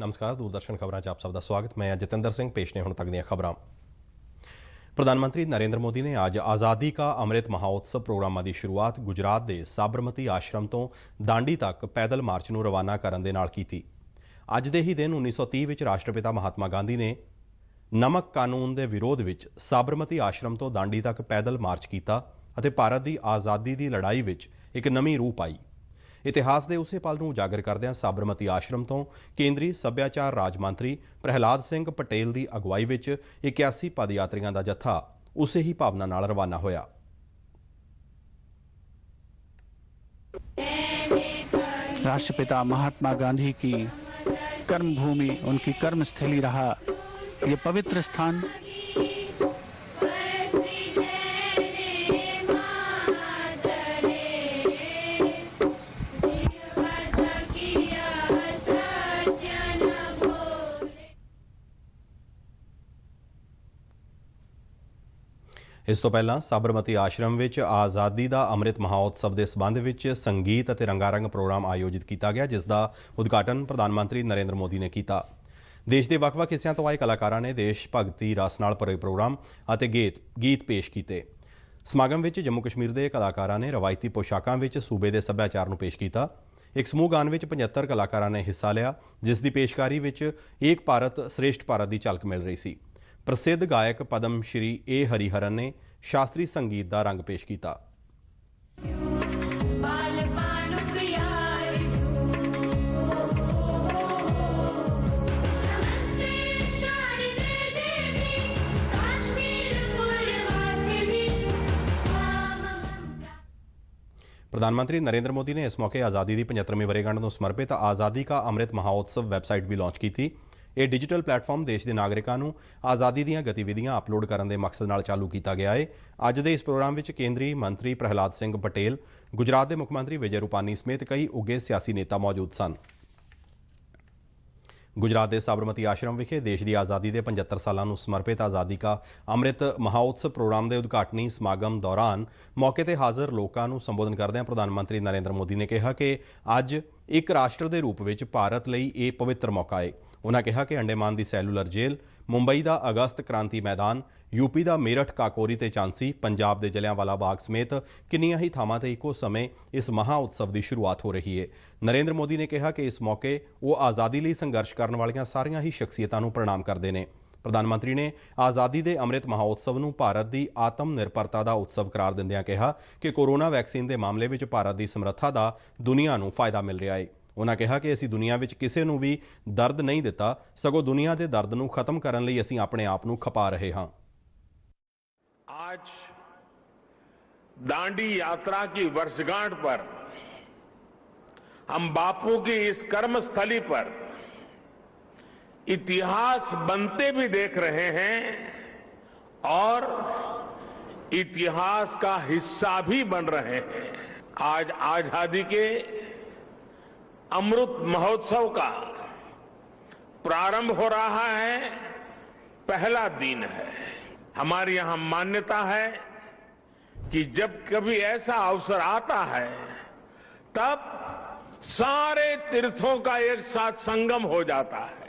नमस्कार, दूरदर्शन खबरां 'ਚ ਆਪ ਸਭ ਦਾ ਸਵਾਗਤ। मैं जतिंदर सिंह पेश ने हुण तक ਦੀਆਂ खबरां। प्रधानमंत्री नरेंद्र मोदी ने अज आज़ादी का अमृत महोत्सव प्रोग्रामां की शुरुआत गुजरात के साबरमती आश्रम तो दांडी तक पैदल मार्च नूं रवाना करन दे नाल कीती। अज दे ही दिन 1930 विच राष्ट्रपिता महात्मा गांधी ने नमक कानून के विरोध विच साबरमती आश्रम तो दांडी तक पैदल मार्च किया अते भारत की आज़ादी की लड़ाई विच एक नवीं रूह पाई। इतिहास के उस पल को उजागर करदਿਆਂ साबरमती आश्रम तो केंद्रीय सभ्याचार राज मंत्री प्रहलाद सिंह पटेल की अगवाई विच 81 पदयात्रियों का जत्था उसे ही भावना नाल रवाना होया। राष्ट्रपिता महात्मा गांधी की कर्मभूमि, उनकी कर्मस्थली रहा ये पवित्र स्थान। इस तो पहला साबरमती आश्रम विच आज़ादी का अमृत महोत्सव के संबंध में संगीत और रंगारंग प्रोग्राम आयोजित किया गया, जिसका उद्घाटन प्रधानमंत्री नरेंद्र मोदी ने किया। देश के ਵੱਖ-ਵੱਖ हिस्सों तो आए कलाकारों ने देश भगती रस नाल भरे प्रोग्राम और गीत पेश किए। समागम में जम्मू कश्मीर के कलाकारों ने रवायती पोशाकों में सूबे के सभ्याचार को पेश किया। एक समूह गान में 75 कलाकारों ने हिस्सा लिया, जिसकी पेशकारी में एक भारत श्रेष्ठ भारत की झलक मिल रही सी। प्रसिद्ध गायक पद्म श्री ए हरिहरन ने शास्त्रीय संगीत का रंग पेश किया। प्रधानमंत्री नरेंद्र मोदी ने इस मौके आज़ादी की 75वीं वर्षगांठ को समर्पित आज़ादी का अमृत महोत्सव वैबसाइट भी लॉन्च की। यह डिजिटल प्लेटफॉर्म देश के नागरिकों को आज़ादी दी गतिविधियां अपलोड करने के मकसद नाल चालू किया गया है। अज के इस प्रोग्राम में केंद्रीय मंत्री प्रहलाद सिंह पटेल, गुजरात के मुख्यमंत्री विजय रूपानी समेत कई उगे सियासी नेता मौजूद सन। गुजरात के साबरमती आश्रम विखे देश की आज़ादी के 75 सालों समर्पित आज़ादी का अमृत महोत्सव प्रोग्राम के उद्घाटनी समागम दौरान मौके पर हाज़र लोगों को संबोधन करदਿਆਂ प्रधानमंत्री नरेंद्र मोदी ने कहा कि अज एक राष्ट्र के रूप में भारत लई ये पवित्र मौका है। उन्होंने कहा कि अंडेमान की सैलूलर जेल, मुंबई का अगस्त क्रांति मैदान, यूपी का मेरठ काकोरी ते झांसी, पंजाब के जलियांवाला बाग समेत किन्नियां ही थावां ते इक्को समय इस महा उत्सव की शुरुआत हो रही है। नरेंद्र मोदी ने कहा कि इस मौके वो आज़ादी लई संघर्ष करने वालियां सारियां ही शख्सियतां नूं प्रणाम करते हैं। प्रधानमंत्री ने आज़ादी के अमृत महोत्सव नूं भारत की आत्म निर्भरता का उत्सव करार दिंदियां कहा कि कोरोना वैक्सीन के मामले में भारत की समर्था का दुनिया नूं फायदा मिल रहा है। उन्होंने कहा कि असी दुनिया में किसी को भी दर्द नहीं दिता, सगों दुनिया के दर्द को खत्म करने लई असी अपने आप को खपा रहे हाँ। आज दांडी यात्रा की वर्षगांठ पर हम बापू की इस कर्मस्थली पर इतिहास बनते भी देख रहे हैं और इतिहास का हिस्सा भी बन रहे हैं। आज आजादी के अमृत महोत्सव का प्रारंभ हो रहा है, पहला दिन है। हमारी यहां मान्यता है कि जब कभी ऐसा अवसर आता है तब सारे तीर्थों का एक साथ संगम हो जाता है।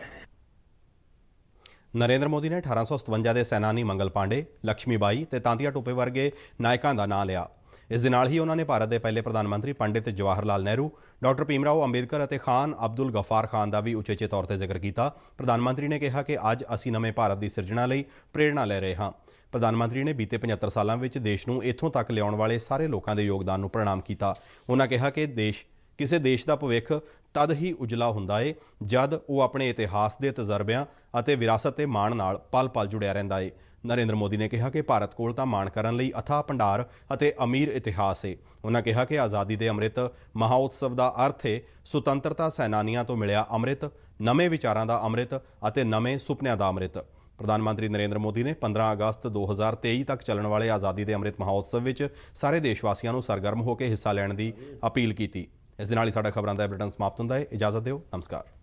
नरेंद्र मोदी ने 1857 के सैनानी मंगल पांडे, लक्ष्मीबाई ते तांतिया टोपे वर्गे नायकों का नाम लिया। इस दे नाल ही उन्होंने भारत के पहले प्रधानमंत्री पंडित जवाहर लाल नेहरू, डॉक्टर भीमराव अंबेडकर और खान अब्दुल गफार खान का भी उचेचे तौर पर जिक्र किया। प्रधानमंत्री ने कहा कि अज असी नवे भारत की सिरजना लई प्रेरणा ले रहे हाँ। प्रधानमंत्री ने बीते 75 सालों में देश को इत्थों तक लियाउण वाले सारे लोगों के योगदान को प्रणाम किया। उन्होंने कहा कि किसी देश का भविख तद ही उजला हुंदा है जद वो अपने इतिहास के तजर्बियां और विरासत के माण नाल पल पल जुड़िया रहिंदा है। नरेंद्र मोदी ने कहा कि भारत कोल तां माण करन लई अथाह भंडार और अमीर इतिहास है। उन्होंने कहा कि आज़ादी के अमृत महोत्सव का अर्थ है सुतंत्रता सैनानियों तो मिलिया अमृत, नवे विचारों का अमृत और नवे सुपनियां का अमृत। प्रधानमंत्री नरेंद्र मोदी ने 15 अगस्त 2023 तक चलने वाले आज़ादी के अमृत महोत्सव में सारे देशवासियों को सरगर्म होकर हिस्सा लैण की अपील की। इस दे नाल ही साडा खबरां दा बुलेटिन समाप्त हुंदा है। इजाजत दिओ, नमस्कार।